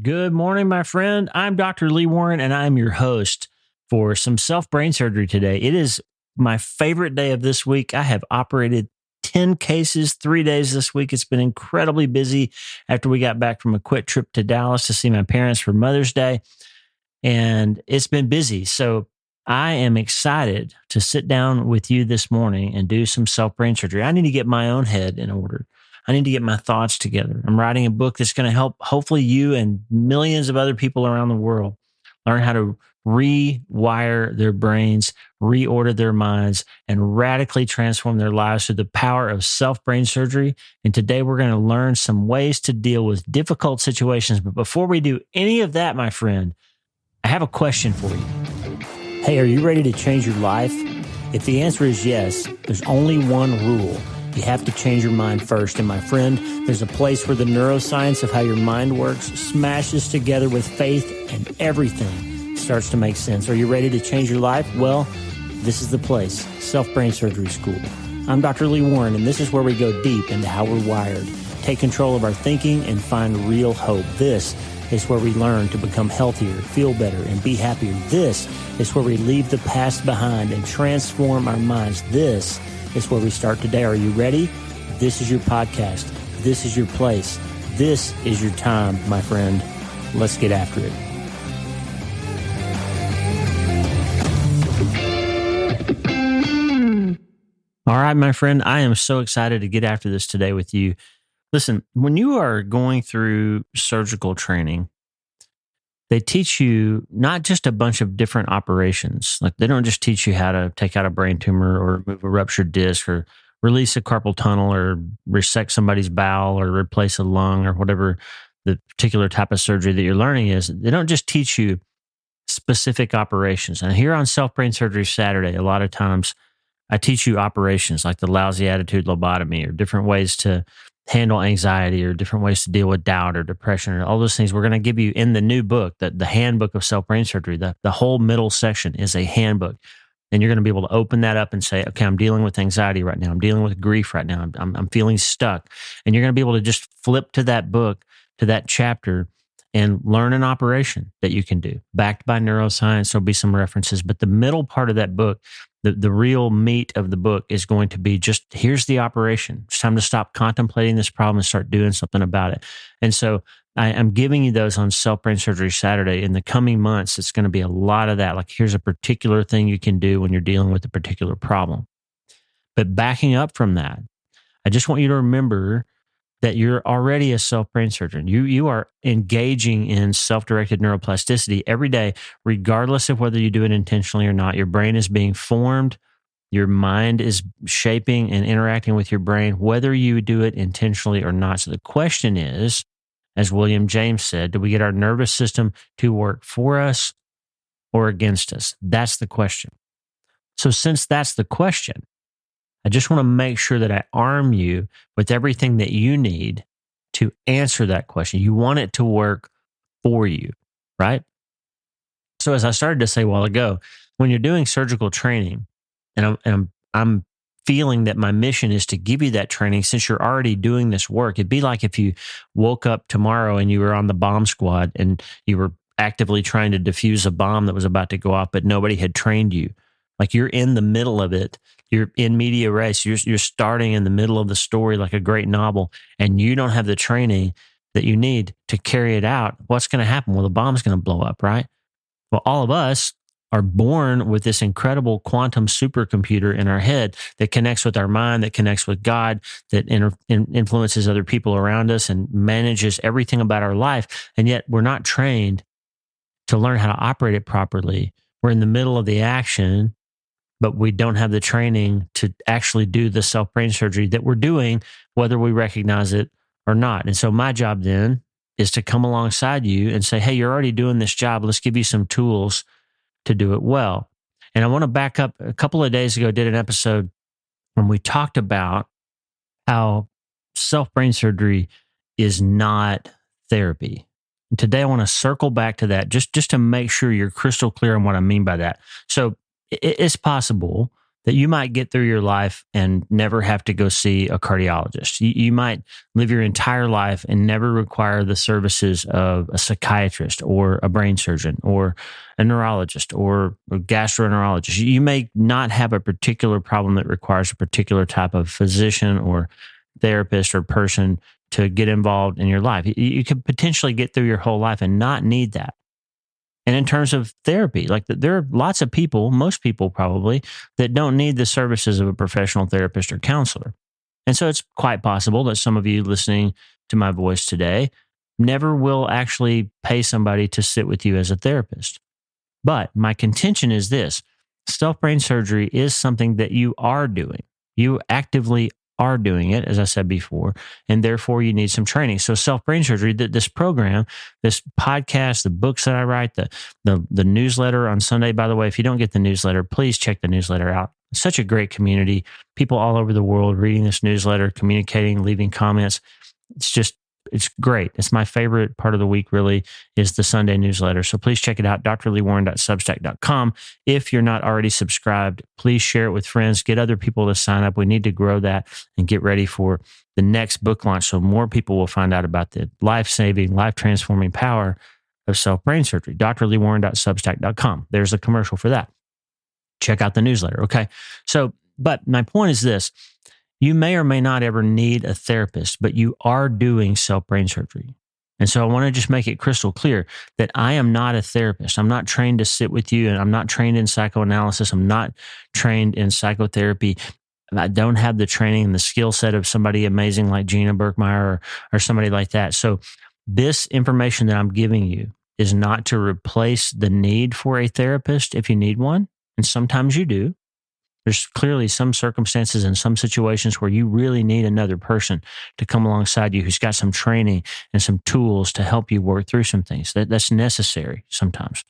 Good morning, my friend. I'm Dr. Lee Warren, and I'm your host for some self-brain surgery today. It is my favorite day of this week. I have operated 10 cases, 3 days this week. It's been incredibly busy after we got back from a quick trip to Dallas to see my parents for Mother's Day, and it's been busy. So I am excited to sit down with you this morning and do some self-brain surgery. I need to get my own head in order. I need to get my thoughts together. I'm writing a book that's going to help, hopefully, you and millions of other people around the world learn how to rewire their brains, reorder their minds, and radically transform their lives through the power of self-brain surgery. And today we're going to learn some ways to deal with difficult situations. But before we do any of that, my friend, I have a question for you. Hey, are you ready to change your life? If the answer is yes, there's only one rule. You have to change your mind first. And my friend, there's a place where the neuroscience of how your mind works smashes together with faith and everything starts to make sense. Are you ready to change your life? Well, this is the place, Self-Brain Surgery School. I'm Dr. Lee Warren, and this is where we go deep into how we're wired, take control of our thinking, and find real hope. This is where we learn to become healthier, feel better, and be happier. This is where we leave the past behind and transform our minds. This is where we start today. Are you ready? This is your podcast. This is your place. This is your time, my friend. Let's get after it. All right, my friend, I am so excited to get after this today with you. Listen, when you are going through surgical training, they teach you not just a bunch of different operations. Like they don't just teach you how to take out a brain tumor or remove a ruptured disc or release a carpal tunnel or resect somebody's bowel or replace a lung or whatever the particular type of surgery that you're learning is. They don't just teach you specific operations. And here on Self-Brain Surgery Saturday, a lot of times I teach you operations like the lousy attitude lobotomy or different ways to handle anxiety or different ways to deal with doubt or depression or all those things. We're going to give you in the new book, the handbook of self-brain surgery. The whole middle section is a handbook. And you're going to be able to open that up and say, okay, I'm dealing with anxiety right now. I'm dealing with grief right now. I'm feeling stuck. And you're going to be able to just flip to that book, to that chapter, and learn an operation that you can do, backed by neuroscience. There'll be some references, but the middle part of that book, the real meat of the book is going to be just, here's the operation. It's time to stop contemplating this problem and start doing something about it. And so I'm giving you those on Self-Brain Surgery Saturday. In the coming months, it's going to be a lot of that. Like here's a particular thing you can do when you're dealing with a particular problem. But backing up from that, I just want you to remember that you're already a self-brain surgeon. You are engaging in self-directed neuroplasticity every day, regardless of whether you do it intentionally or not. Your brain is being formed. Your mind is shaping and interacting with your brain, whether you do it intentionally or not. So the question is, as William James said, do we get our nervous system to work for us or against us? That's the question. So since that's the question, I just want to make sure that I arm you with everything that you need to answer that question. You want it to work for you, right? So as I started to say a while ago, when you're doing surgical training, and I'm feeling that my mission is to give you that training since you're already doing this work. It'd be like if you woke up tomorrow and you were on the bomb squad and you were actively trying to defuse a bomb that was about to go off, but nobody had trained you. Like you're in the middle of it. You're in media res. You're starting in the middle of the story like a great novel, and you don't have the training that you need to carry it out. What's going to happen? Well, the bomb's going to blow up, right? Well, all of us are born with this incredible quantum supercomputer in our head that connects with our mind, that connects with God, that influences other people around us and manages everything about our life. And yet we're not trained to learn how to operate it properly. We're in the middle of the action, but we don't have the training to actually do the self-brain surgery that we're doing, whether we recognize it or not. And so my job then is to come alongside you and say, hey, you're already doing this job. Let's give you some tools to do it well. And I want to back up. A couple of days ago, I did an episode when we talked about how self-brain surgery is not therapy. And today, I want to circle back to that just to make sure you're crystal clear on what I mean by that. So it's possible that you might get through your life and never have to go see a cardiologist. You might live your entire life and never require the services of a psychiatrist or a brain surgeon or a neurologist or a gastroenterologist. You may not have a particular problem that requires a particular type of physician or therapist or person to get involved in your life. You could potentially get through your whole life and not need that. And in terms of therapy, like there are lots of people, most people probably, that don't need the services of a professional therapist or counselor. And so it's quite possible that some of you listening to my voice today never will actually pay somebody to sit with you as a therapist. But my contention is this: self brain surgery is something that you are doing. You actively are doing it, as I said before, and therefore you need some training. So self brain surgery, this program, this podcast, the books that I write, the newsletter on Sunday. By the way, if you don't get the newsletter, please check the newsletter out. It's such a great community. People all over the world reading this newsletter, communicating, leaving comments. It's great. It's my favorite part of the week, really, is the Sunday newsletter. So please check it out, drleewarren.substack.com. If you're not already subscribed, please share it with friends. Get other people to sign up. We need to grow that and get ready for the next book launch so more people will find out about the life-saving, life-transforming power of self-brain surgery, drleewarren.substack.com. There's a commercial for that. Check out the newsletter, okay? So, but my point is this. You may or may not ever need a therapist, but you are doing self-brain surgery. And so I want to just make it crystal clear that I am not a therapist. I'm not trained to sit with you, and I'm not trained in psychoanalysis. I'm not trained in psychotherapy. I don't have the training and the skill set of somebody amazing like Gina Berkmeyer or somebody like that. So this information that I'm giving you is not to replace the need for a therapist if you need one. And sometimes you do. There's clearly some circumstances and some situations where you really need another person to come alongside you who's got some training and some tools to help you work through some things. That's necessary sometimes.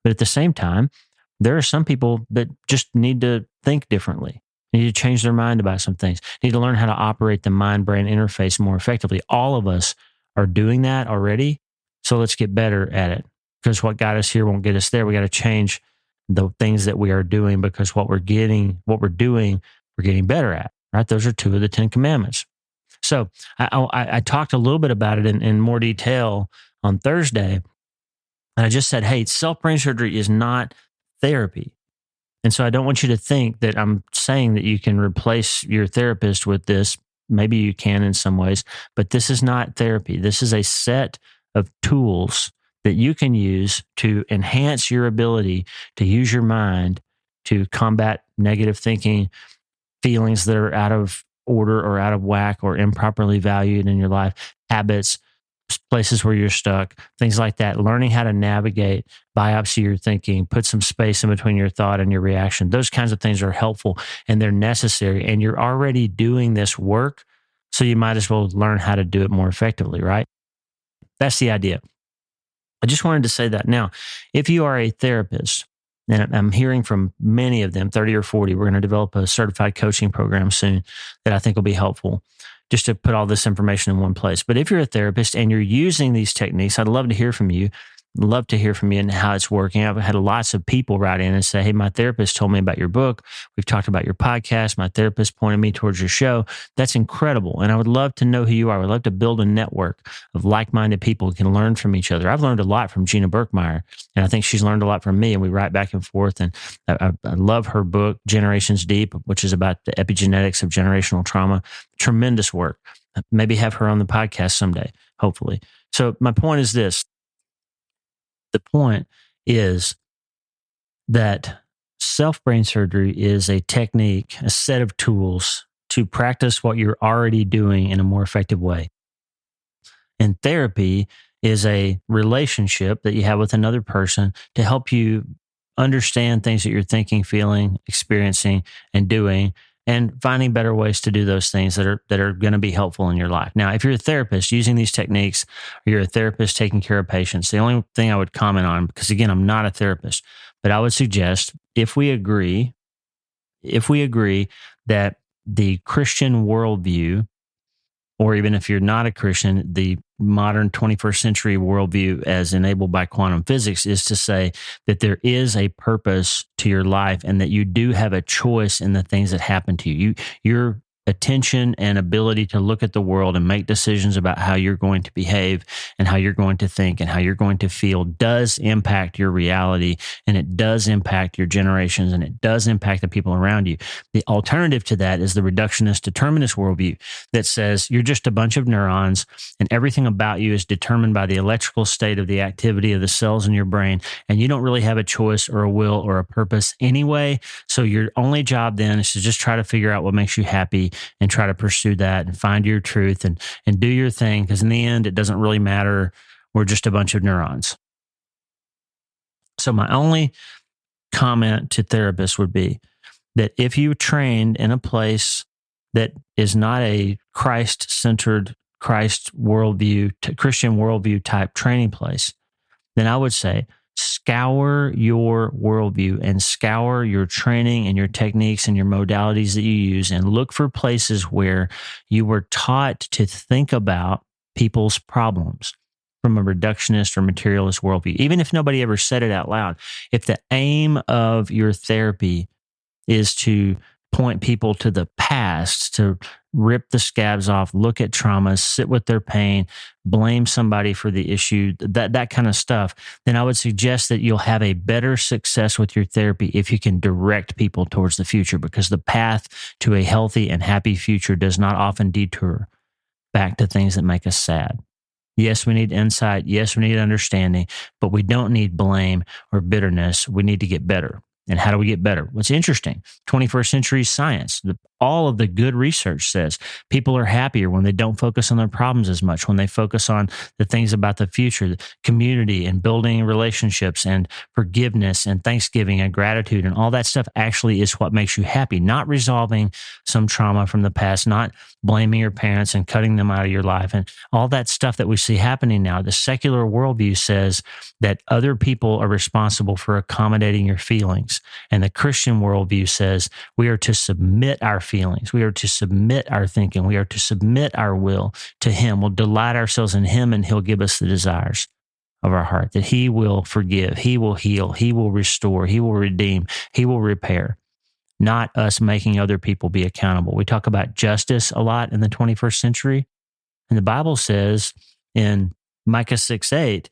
But at the same time, there are some people that just need to think differently, need to change their mind about some things, need to learn how to operate the mind-brain interface more effectively. All of us are doing that already, so let's get better at it, because what got us here won't get us there. We got to change the things that we are doing, because what we're doing, we're getting better at, right? Those are two of the 10 commandments. So I talked a little bit about it in more detail on Thursday. And I just said, hey, self-brain surgery is not therapy. And so I don't want you to think that I'm saying that you can replace your therapist with this. Maybe you can in some ways, but this is not therapy. This is a set of tools that you can use to enhance your ability to use your mind to combat negative thinking, feelings that are out of order or out of whack or improperly valued in your life, habits, places where you're stuck, things like that. Learning how to navigate, biopsy your thinking, put some space in between your thought and your reaction. Those kinds of things are helpful and they're necessary. And you're already doing this work, so you might as well learn how to do it more effectively, right? That's the idea. I just wanted to say that. Now, if you are a therapist, and I'm hearing from many of them, 30 or 40, we're going to develop a certified coaching program soon that I think will be helpful, just to put all this information in one place. But if you're a therapist and you're using these techniques, I'd love to hear from you. Love to hear from you and how it's working. I've had lots of people write in and say, hey, my therapist told me about your book. We've talked about your podcast. My therapist pointed me towards your show. That's incredible. And I would love to know who you are. I would love to build a network of like-minded people who can learn from each other. I've learned a lot from Gina Berkmeyer, and I think she's learned a lot from me, and we write back and forth. And I love her book, Generations Deep, which is about the epigenetics of generational trauma. Tremendous work. Maybe have her on the podcast someday, hopefully. So my point is this. The point is that self-brain surgery is a technique, a set of tools to practice what you're already doing in a more effective way. And therapy is a relationship that you have with another person to help you understand things that you're thinking, feeling, experiencing, and doing, and finding better ways to do those things that are going to be helpful in your life. Now, if you're a therapist using these techniques, or you're a therapist taking care of patients, the only thing I would comment on, because again, I'm not a therapist, but I would suggest if we agree that the Christian worldview, or even if you're not a Christian, the modern 21st century worldview as enabled by quantum physics is to say that there is a purpose to your life and that you do have a choice in the things that happen to you. Your attention and ability to look at the world and make decisions about how you're going to behave and how you're going to think and how you're going to feel does impact your reality, and it does impact your generations, and it does impact the people around you. The alternative to that is the reductionist determinist worldview that says you're just a bunch of neurons and everything about you is determined by the electrical state of the activity of the cells in your brain, and you don't really have a choice or a will or a purpose anyway. So your only job then is to just try to figure out what makes you happy and try to pursue that and find your truth and do your thing, because in the end, it doesn't really matter. We're just a bunch of neurons. So my only comment to therapists would be that if you trained in a place that is not a Christ-centered, Christ worldview, Christian worldview type training place, then I would say scour your worldview and scour your training and your techniques and your modalities that you use and look for places where you were taught to think about people's problems from a reductionist or materialist worldview, even if nobody ever said it out loud. If the aim of your therapy is to point people to the past, to rip the scabs off, look at traumas, sit with their pain, blame somebody for the issue, that kind of stuff, then I would suggest that you'll have a better success with your therapy if you can direct people towards the future, because the path to a healthy and happy future does not often detour back to things that make us sad. Yes, we need insight. Yes, we need understanding, but we don't need blame or bitterness. We need to get better. And how do we get better? What's interesting, 21st century science, all of the good research says people are happier when they don't focus on their problems as much, when they focus on the things about the future, the community and building relationships and forgiveness and thanksgiving and gratitude and all that stuff actually is what makes you happy, not resolving some trauma from the past, not blaming your parents and cutting them out of your life and all that stuff that we see happening now. The secular worldview says that other people are responsible for accommodating your feelings. And the Christian worldview says we are to submit our feelings. We are to submit our thinking. We are to submit our will to Him. We'll delight ourselves in Him, and He'll give us the desires of our heart, that He will forgive, He will heal, He will restore, He will redeem, He will repair, not us making other people be accountable. We talk about justice a lot in the 21st century. And the Bible says in Micah 6:8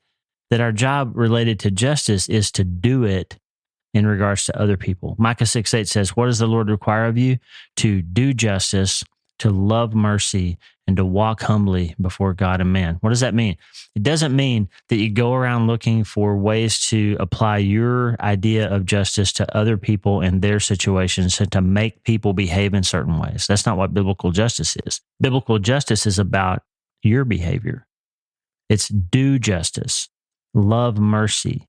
that our job related to justice is to do it in regards to other people. Micah 6:8 says, what does the Lord require of you? To do justice, to love mercy, and to walk humbly before God and man. What does that mean? It doesn't mean that you go around looking for ways to apply your idea of justice to other people and their situations and to make people behave in certain ways. That's not what biblical justice is. Biblical justice is about your behavior. It's do justice, love mercy,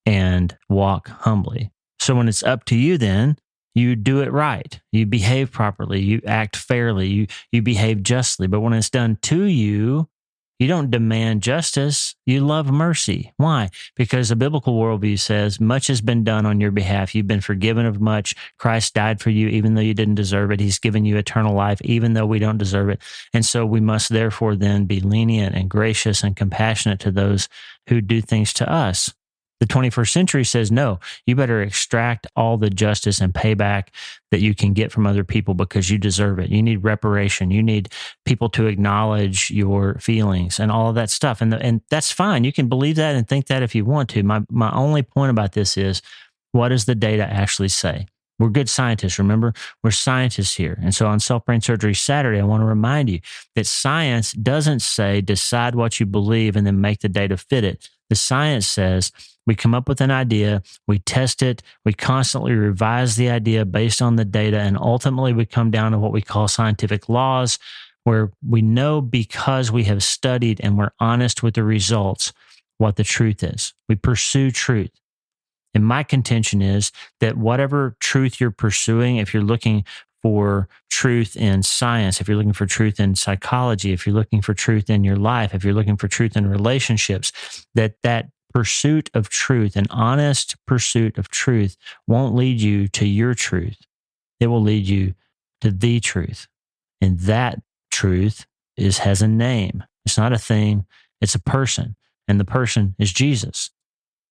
and walk humbly. So when it's up to you, then you do it right. You behave properly. You act fairly. You behave justly. But when it's done to you, you don't demand justice. You love mercy. Why? Because the biblical worldview says much has been done on your behalf. You've been forgiven of much. Christ died for you even though you didn't deserve it. He's given you eternal life even though we don't deserve it. And so we must therefore then be lenient and gracious and compassionate to those who do things to us. The 21st century says, no, you better extract all the justice and payback that you can get from other people because you deserve it. You need reparation. You need people to acknowledge your feelings and all of that stuff. And that's fine. You can believe that and think that if you want to. My only point about this is, what does the data actually say? We're good scientists, remember? We're scientists here. And so on Self-Brain Surgery Saturday, I want to remind you that science doesn't say decide what you believe and then make the data fit it. The science says we come up with an idea, we test it, we constantly revise the idea based on the data, and ultimately we come down to what we call scientific laws, where we know because we have studied and we're honest with the results what the truth is. We pursue truth. And my contention is that whatever truth you're pursuing, if you're looking for truth in science, if you're looking for truth in psychology, if you're looking for truth in your life, if you're looking for truth in relationships, that pursuit of truth, an honest pursuit of truth, won't lead you to your truth. It will lead you to the truth. And that truth has a name. It's not a thing, it's a person. And the person is Jesus.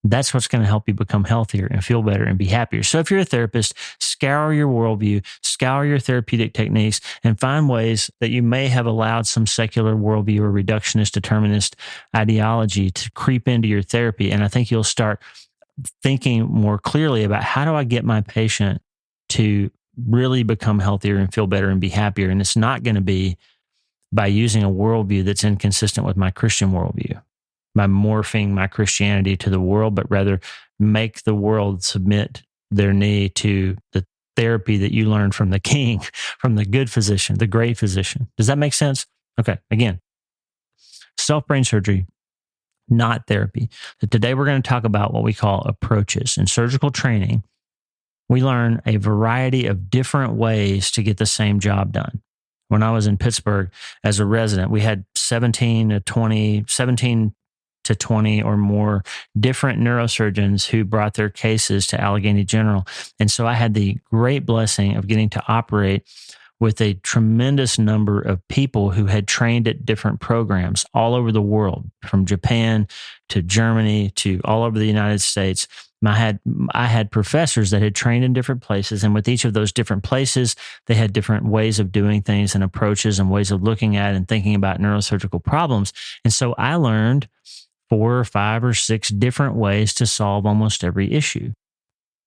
That's what's going to help you become healthier and feel better and be happier. So if you're a therapist, scour your worldview, scour your therapeutic techniques, and find ways that you may have allowed some secular worldview or reductionist determinist ideology to creep into your therapy. And I think you'll start thinking more clearly about, how do I get my patient to really become healthier and feel better and be happier? And it's not going to be by using a worldview that's inconsistent with my Christian worldview, by morphing my Christianity to the world, but rather make the world submit their knee to the therapy that you learned from the king, from the good physician, the great physician. Does that make sense? Okay. Again, self-brain surgery, not therapy. So today we're going to talk about what we call approaches. In surgical training, we learn a variety of different ways to get the same job done. When I was in Pittsburgh as a resident, we had 17 to 20 or more different neurosurgeons who brought their cases to Allegheny General. And so I had the great blessing of getting to operate with a tremendous number of people who had trained at different programs all over the world, from Japan to Germany to all over the United States. I had professors that had trained in different places, and with each of those different places, they had different ways of doing things and approaches and ways of looking at and thinking about neurosurgical problems. And so I learned 4 or 5 or 6 different ways to solve almost every issue.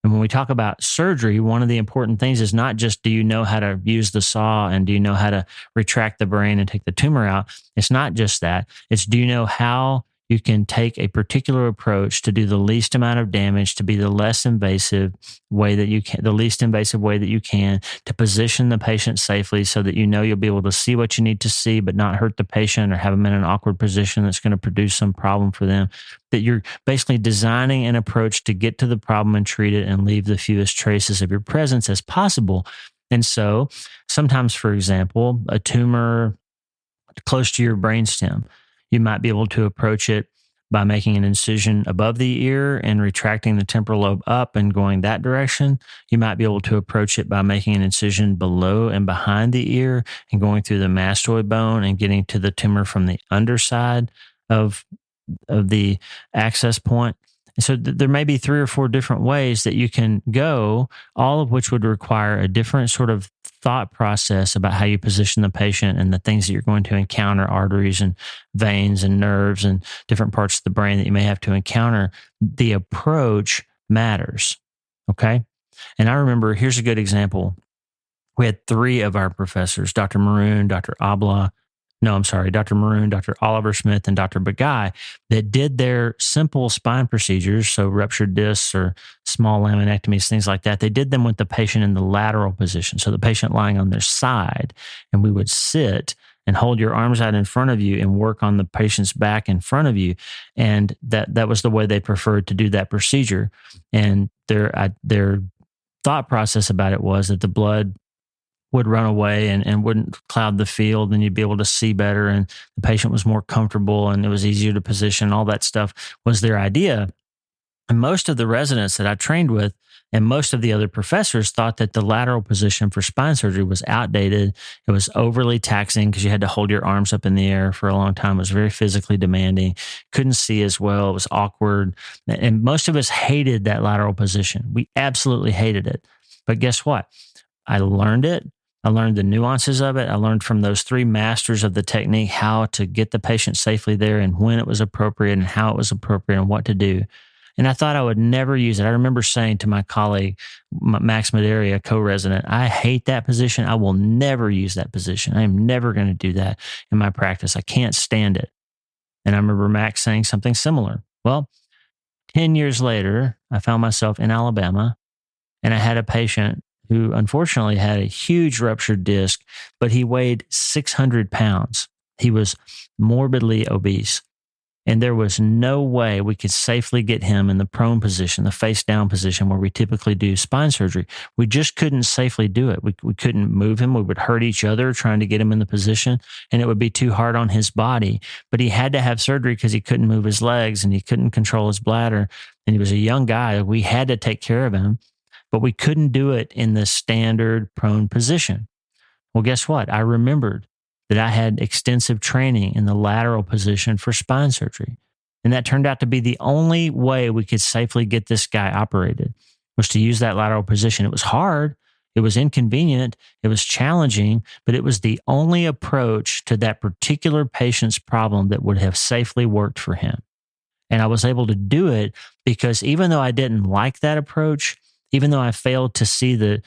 And when we talk about surgery, one of the important things is not just, do you know how to use the saw and do you know how to retract the brain and take the tumor out? It's not just that. It's, do you know how you can take a particular approach to do the least amount of damage, to be the less invasive way that you can, the least invasive way that you can, to position the patient safely so that you know you'll be able to see what you need to see, but not hurt the patient or have them in an awkward position that's going to produce some problem for them. That you're basically designing an approach to get to the problem and treat it and leave the fewest traces of your presence as possible. And so sometimes, for example, a tumor close to your brainstem, you might be able to approach it by making an incision above the ear and retracting the temporal lobe up and going that direction. You might be able to approach it by making an incision below and behind the ear and going through the mastoid bone and getting to the tumor from the underside of the access point. So there may be 3 or 4 different ways that you can go, all of which would require a different sort of thought process about how you position the patient and the things that you're going to encounter, arteries and veins and nerves and different parts of the brain that you may have to encounter. The approach matters. Okay. And I remember, here's a good example. We had 3 of our professors, Dr. Maroon, Dr. Oliver Smith, and Dr. Bagay, that did their simple spine procedures, so ruptured discs or small laminectomies, things like that. They did them with the patient in the lateral position, so the patient lying on their side, and we would sit and hold your arms out in front of you and work on the patient's back in front of you. And that was the way they preferred to do that procedure. And their thought process about it was that the blood would run away and wouldn't cloud the field, and you'd be able to see better, and the patient was more comfortable and it was easier to position. All that stuff was their idea. And most of the residents that I trained with and most of the other professors thought that the lateral position for spine surgery was outdated. It was overly taxing because you had to hold your arms up in the air for a long time. It was very physically demanding. Couldn't see as well. It was awkward. And most of us hated that lateral position. We absolutely hated it. But guess what? I learned it. I learned the nuances of it. I learned from those 3 masters of the technique how to get the patient safely there and when it was appropriate and how it was appropriate and what to do. And I thought I would never use it. I remember saying to my colleague, Max Maderi, a co-resident, I hate that position. I will never use that position. I am never going to do that in my practice. I can't stand it. And I remember Max saying something similar. Well, 10 years later, I found myself in Alabama, and I had a patient who unfortunately had a huge ruptured disc, but he weighed 600 pounds. He was morbidly obese. And there was no way we could safely get him in the prone position, the face down position where we typically do spine surgery. We just couldn't safely do it. We couldn't move him. We would hurt each other trying to get him in the position, and it would be too hard on his body. But he had to have surgery because he couldn't move his legs and he couldn't control his bladder. And he was a young guy. We had to take care of him, but we couldn't do it in the standard prone position. Well, guess what? I remembered that I had extensive training in the lateral position for spine surgery. And that turned out to be the only way we could safely get this guy operated, was to use that lateral position. It was hard. It was inconvenient. It was challenging, but it was the only approach to that particular patient's problem that would have safely worked for him. And I was able to do it because even though I didn't like that approach, even though I failed to see the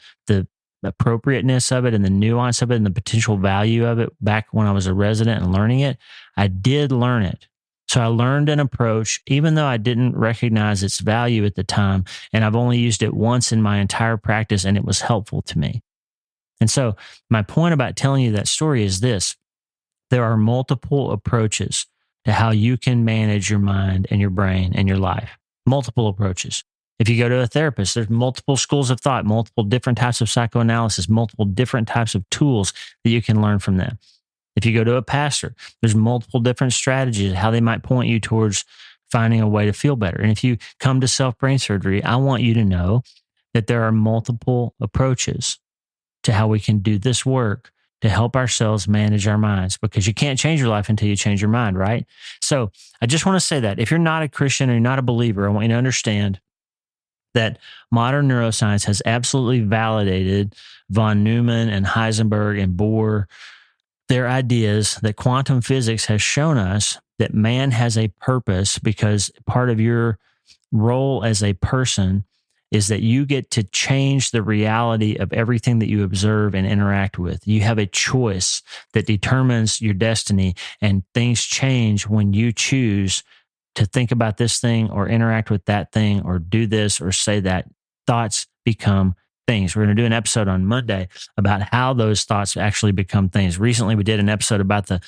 appropriateness of it and the nuance of it and the potential value of it back when I was a resident and learning it, I did learn it. So I learned an approach, even though I didn't recognize its value at the time. And I've only used it once in my entire practice, and it was helpful to me. And so my point about telling you that story is this: there are multiple approaches to how you can manage your mind and your brain and your life. Multiple approaches. If you go to a therapist, there's multiple schools of thought, multiple different types of psychoanalysis, multiple different types of tools that you can learn from them. If you go to a pastor, there's multiple different strategies, how they might point you towards finding a way to feel better. And if you come to self-brain surgery, I want you to know that there are multiple approaches to how we can do this work to help ourselves manage our minds, because you can't change your life until you change your mind, right? So I just want to say that if you're not a Christian or you're not a believer, I want you to understand that modern neuroscience has absolutely validated von Neumann and Heisenberg and Bohr, their ideas that quantum physics has shown us that man has a purpose, because part of your role as a person is that you get to change the reality of everything that you observe and interact with. You have a choice that determines your destiny, and things change when you choose to think about this thing or interact with that thing or do this or say that. Thoughts become things. We're going to do an episode on Monday about how those thoughts actually become things. Recently, we did an episode about the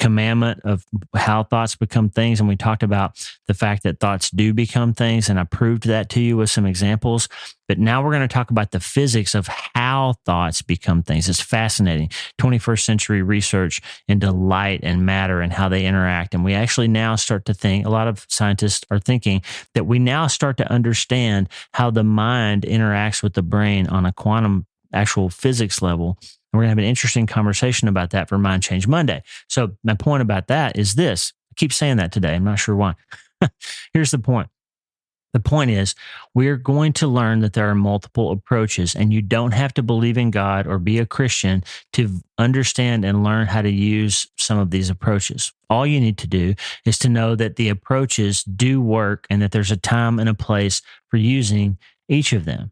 commandment of how thoughts become things. And we talked about the fact that thoughts do become things. And I proved that to you with some examples. But now we're going to talk about the physics of how thoughts become things. It's fascinating. 21st century research into light and matter and how they interact. And we actually now start to think, a lot of scientists are thinking that we now start to understand how the mind interacts with the brain on a quantum actual physics level. And we're going to have an interesting conversation about that for Mind Change Monday. So my point about that is this. I keep saying that today. I'm not sure why. Here's the point. The point is, we're going to learn that there are multiple approaches, and you don't have to believe in God or be a Christian to understand and learn how to use some of these approaches. All you need to do is to know that the approaches do work and that there's a time and a place for using each of them.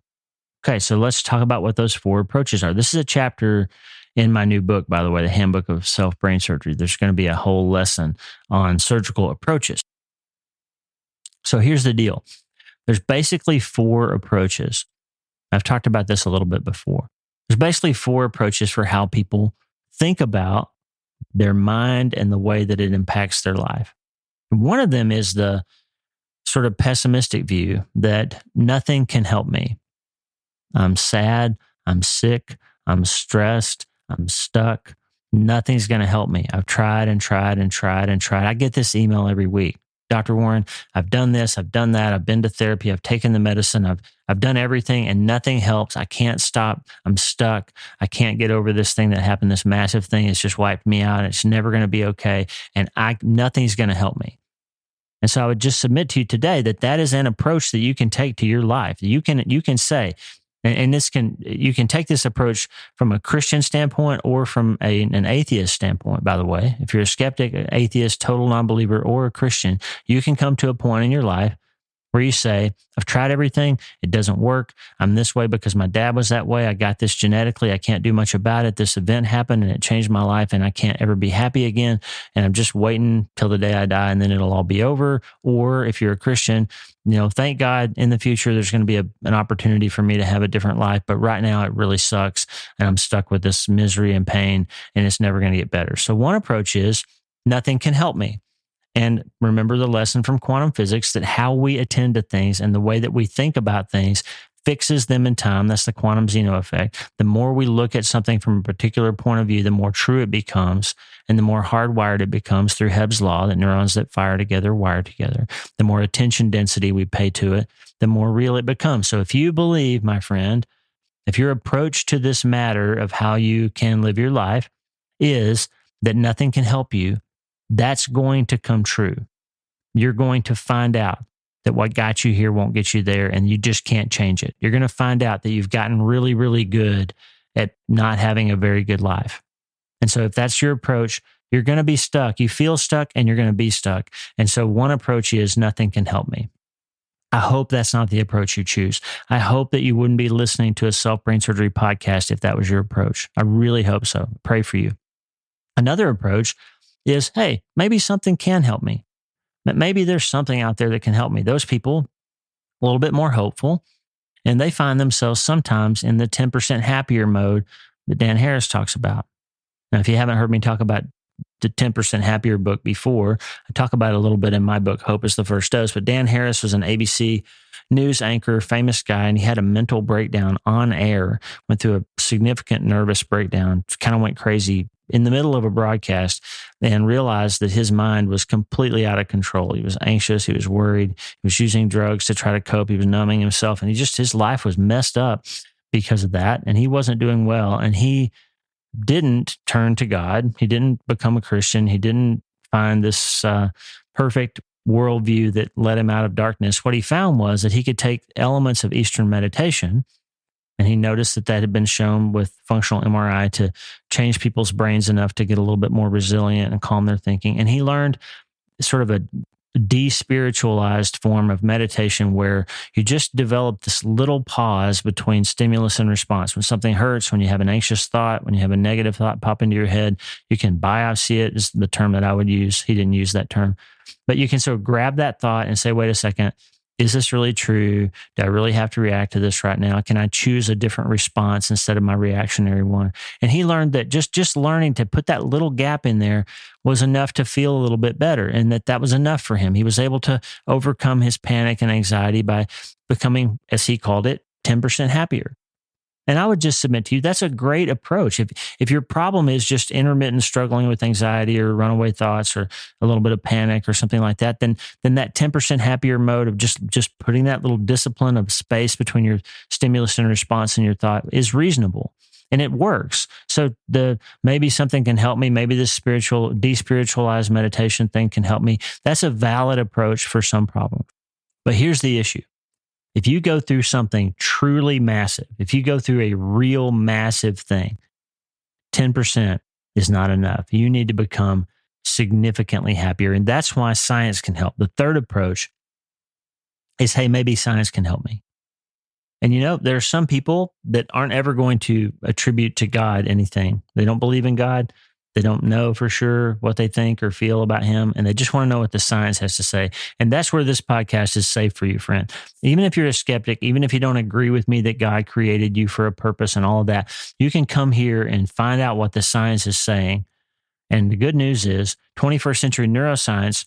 Okay, so let's talk about what those 4 approaches are. This is a chapter in my new book, by the way, the Handbook of Self-Brain Surgery. There's going to be a whole lesson on surgical approaches. So here's the deal. There's basically 4 approaches. I've talked about this a little bit before. There's basically 4 approaches for how people think about their mind and the way that it impacts their life. One of them is the sort of pessimistic view that nothing can help me. I'm sad, I'm sick, I'm stressed, I'm stuck. Nothing's going to help me. I've tried and tried and tried and tried. I get this email every week. Dr. Warren, I've done this, I've done that, I've been to therapy, I've taken the medicine, I've done everything and nothing helps. I can't stop. I'm stuck. I can't get over this thing that happened, this massive thing. It's just wiped me out. It's never going to be okay. And nothing's going to help me. And so I would just submit to you today that that is an approach that you can take to your life. You can say, and you can take this approach from a Christian standpoint or from an atheist standpoint, by the way. If you're a skeptic, an atheist, total non-believer, or a Christian, you can come to a point in your life where you say, I've tried everything. It doesn't work. I'm this way because my dad was that way. I got this genetically. I can't do much about it. This event happened and it changed my life and I can't ever be happy again. And I'm just waiting till the day I die and then it'll all be over. Or if you're a Christian, thank God in the future, there's going to be an opportunity for me to have a different life. But right now it really sucks and I'm stuck with this misery and pain and it's never going to get better. So one approach is nothing can help me. And remember the lesson from quantum physics that how we attend to things and the way that we think about things fixes them in time. That's the quantum Zeno effect. The more we look at something from a particular point of view, the more true it becomes and the more hardwired it becomes through Hebb's law, that neurons that fire together wire together. The more attention density we pay to it, the more real it becomes. So if you believe, my friend, if your approach to this matter of how you can live your life is that nothing can help you, that's going to come true. You're going to find out that what got you here won't get you there, and you just can't change it. You're going to find out that you've gotten really, really good at not having a very good life. And so if that's your approach, you're going to be stuck. You feel stuck and you're going to be stuck. And so one approach is nothing can help me. I hope that's not the approach you choose. I hope that you wouldn't be listening to a self-brain surgery podcast if that was your approach. I really hope so. Pray for you. Another approach is, hey, maybe something can help me. Maybe there's something out there that can help me. Those people, a little bit more hopeful, and they find themselves sometimes in the 10% happier mode that Dan Harris talks about. Now, if you haven't heard me talk about the 10% Happier book before, I talk about it a little bit in my book, Hope is the First Dose. But Dan Harris was an ABC news anchor, famous guy, and he had a mental breakdown on air, went through a significant nervous breakdown, kind of went crazy in the middle of a broadcast and realized that his mind was completely out of control. He was anxious. He was worried. He was using drugs to try to cope. He was numbing himself, and his life was messed up because of that. And he wasn't doing well. And he didn't turn to God. He didn't become a Christian. He didn't find this perfect worldview that led him out of darkness. What he found was that he could take elements of Eastern meditation, and he noticed that that had been shown with functional MRI to change people's brains enough to get a little bit more resilient and calm their thinking. And he learned sort of a despiritualized form of meditation where you just develop this little pause between stimulus and response. When something hurts, when you have an anxious thought, when you have a negative thought pop into your head, you can biopsy it, is the term that I would use. He didn't use that term. But you can sort of grab that thought and say, wait a second, is this really true? Do I really have to react to this right now? Can I choose a different response instead of my reactionary one? And he learned that just learning to put that little gap in there was enough to feel a little bit better, and that was enough for him. He was able to overcome his panic and anxiety by becoming, as he called it, 10% happier. And I would just submit to you, that's a great approach. If your problem is just intermittent struggling with anxiety or runaway thoughts or a little bit of panic or something like that, then that 10% happier mode of just putting that little discipline of space between your stimulus and response and your thought is reasonable. And it works. So maybe something can help me. Maybe this despiritualized meditation thing can help me. That's a valid approach for some problem. But here's the issue. If you go through something truly massive, if you go through a real massive thing, 10% is not enough. You need to become significantly happier. And that's why science can help. The third approach is, hey, maybe science can help me. And there are some people that aren't ever going to attribute to God anything. They don't believe in God. They don't know for sure what they think or feel about him, and they just want to know what the science has to say. And that's where this podcast is safe for you, friend. Even if you're a skeptic, even if you don't agree with me that God created you for a purpose and all of that, you can come here and find out what the science is saying. And the good news is 21st century neuroscience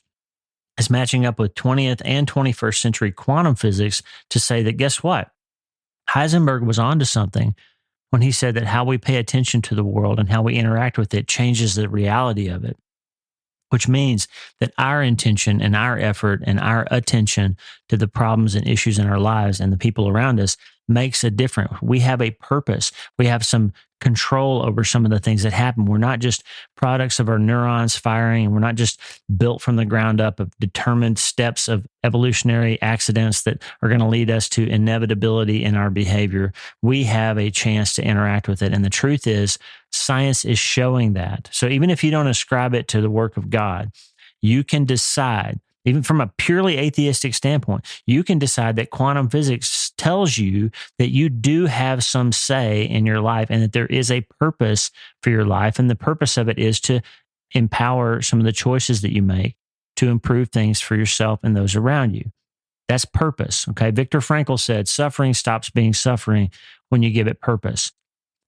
is matching up with 20th and 21st century quantum physics to say that, guess what? Heisenberg was onto something when he said that how we pay attention to the world and how we interact with it changes the reality of it, which means that our intention and our effort and our attention to the problems and issues in our lives and the people around us makes a difference. We have a purpose. We have some control over some of the things that happen. We're not just products of our neurons firing, and we're not just built from the ground up of determined steps of evolutionary accidents that are going to lead us to inevitability in our behavior. We have a chance to interact with it. And the truth is, science is showing that. So even if you don't ascribe it to the work of God, you can decide, even from a purely atheistic standpoint, you can decide that quantum physics tells you that you do have some say in your life and that there is a purpose for your life. And the purpose of it is to empower some of the choices that you make to improve things for yourself and those around you. That's purpose. Okay. Viktor Frankl said, suffering stops being suffering when you give it purpose.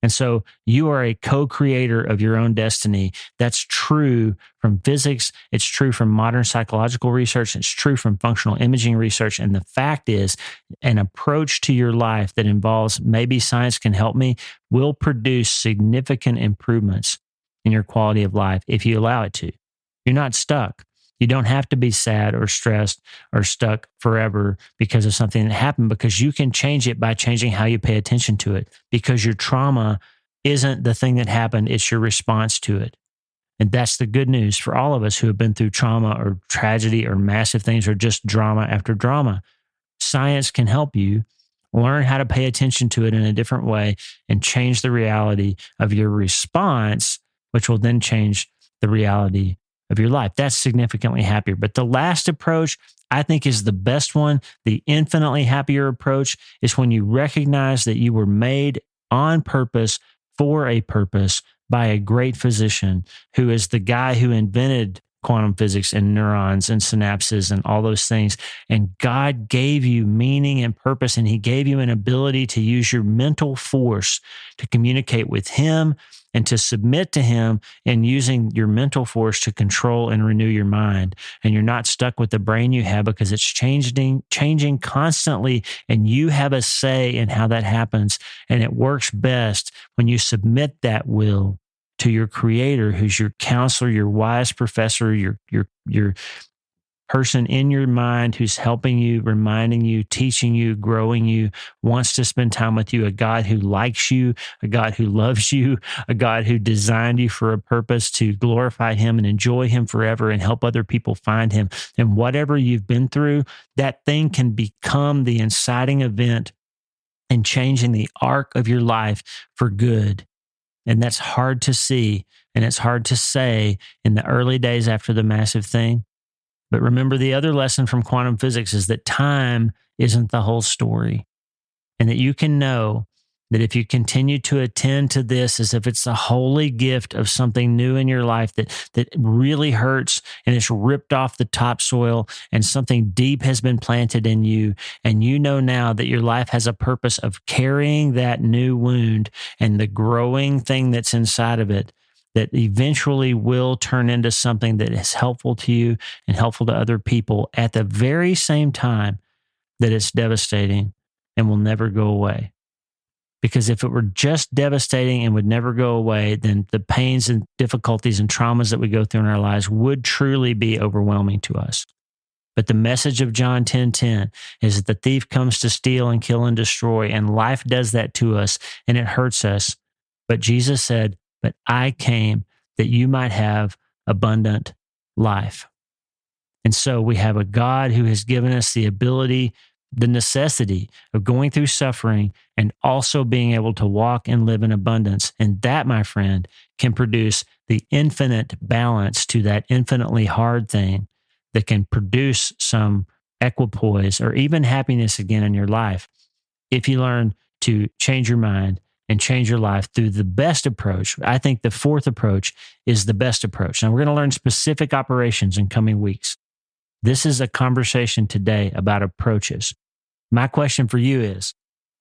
And so you are a co-creator of your own destiny. That's true from physics. It's true from modern psychological research. It's true from functional imaging research. And the fact is, an approach to your life that involves maybe science can help me will produce significant improvements in your quality of life if you allow it to. You're not stuck. You don't have to be sad or stressed or stuck forever because of something that happened, because you can change it by changing how you pay attention to it, because your trauma isn't the thing that happened, it's your response to it. And that's the good news for all of us who have been through trauma or tragedy or massive things or just drama after drama. Science can help you learn how to pay attention to it in a different way and change the reality of your response, which will then change the reality of your life. That's significantly happier. But the last approach, I think, is the best one. The infinitely happier approach is when you recognize that you were made on purpose for a purpose by a great physician who is the guy who invented quantum physics and neurons and synapses and all those things. And God gave you meaning and purpose, and he gave you an ability to use your mental force to communicate with him and to submit to him, and using your mental force to control and renew your mind. And you're not stuck with the brain you have because it's changing constantly, and you have a say in how that happens. And it works best when you submit that will to your creator, who's your counselor, your wise professor, your person in your mind who's helping you, reminding you, teaching you, growing you, wants to spend time with you, a God who likes you, a God who loves you, a God who designed you for a purpose to glorify him and enjoy him forever and help other people find him. And whatever you've been through, that thing can become the inciting event in changing the arc of your life for good. And that's hard to see, and it's hard to say in the early days after the massive thing. But remember, the other lesson from quantum physics is that time isn't the whole story, and that you can know that if you continue to attend to this as if it's a holy gift of something new in your life that really hurts and it's ripped off the topsoil and something deep has been planted in you, and you know now that your life has a purpose of carrying that new wound and the growing thing that's inside of it, that eventually will turn into something that is helpful to you and helpful to other people at the very same time that it's devastating and will never go away. Because if it were just devastating and would never go away, then the pains and difficulties and traumas that we go through in our lives would truly be overwhelming to us. But the message of John 10:10 is that the thief comes to steal and kill and destroy, and life does that to us, and it hurts us. But Jesus said, "But I came that you might have abundant life." And so we have a God who has given us the ability, the necessity of going through suffering and also being able to walk and live in abundance. And that, my friend, can produce the infinite balance to that infinitely hard thing that can produce some equipoise or even happiness again in your life if you learn to change your mind and change your life through the best approach. I think the fourth approach is the best approach. Now, we're going to learn specific operations in coming weeks. This is a conversation today about approaches. My question for you is,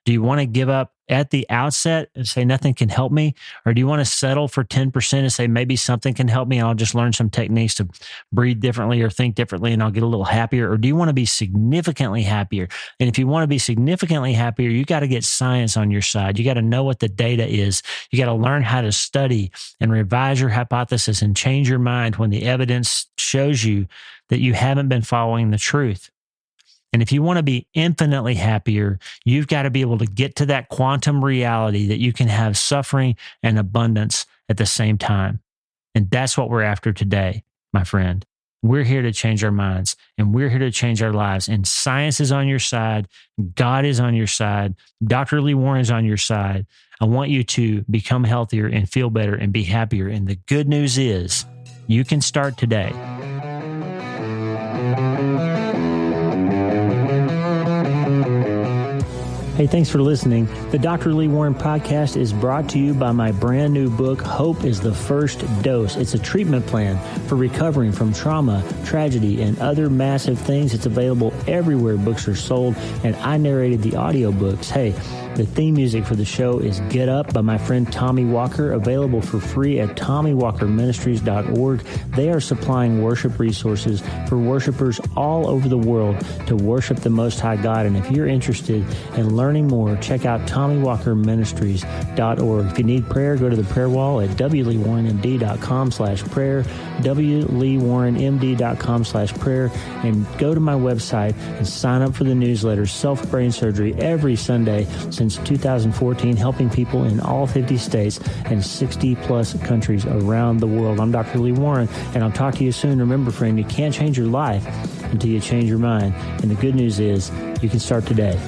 do you want to give up at the outset and say nothing can help me? Or do you want to settle for 10% and say maybe something can help me and I'll just learn some techniques to breathe differently or think differently and I'll get a little happier? Or do you want to be significantly happier? And if you want to be significantly happier, you got to get science on your side. You got to know what the data is. You got to learn how to study and revise your hypothesis and change your mind when the evidence shows you that you haven't been following the truth. And if you want to be infinitely happier, you've got to be able to get to that quantum reality that you can have suffering and abundance at the same time. And that's what we're after today, my friend. We're here to change our minds, and we're here to change our lives. And science is on your side. God is on your side. Dr. Lee Warren is on your side. I want you to become healthier and feel better and be happier. And the good news is you can start today. Hey, thanks for listening. The Dr. Lee Warren podcast is brought to you by my brand new book, Hope is the First Dose. It's a treatment plan for recovering from trauma, tragedy, and other massive things. It's available everywhere books are sold, and I narrated the audiobooks. Hey, the theme music for the show is Get Up by my friend Tommy Walker, available for free at TommyWalkerMinistries.org. They are supplying worship resources for worshipers all over the world to worship the Most High God. And if you're interested in learning more, check out TommyWalkerMinistries.org. If you need prayer, go to the prayer wall at wleewarrenmd.com/prayer, wleewarrenmd.com/prayer, and go to my website and sign up for the newsletter, Self Brain Surgery, every Sunday, so since 2014, helping people in all 50 states and 60 plus countries around the world. I'm Dr. Lee Warren, and I'll talk to you soon. Remember, friend, you can't change your life until you change your mind. And the good news is you can start today.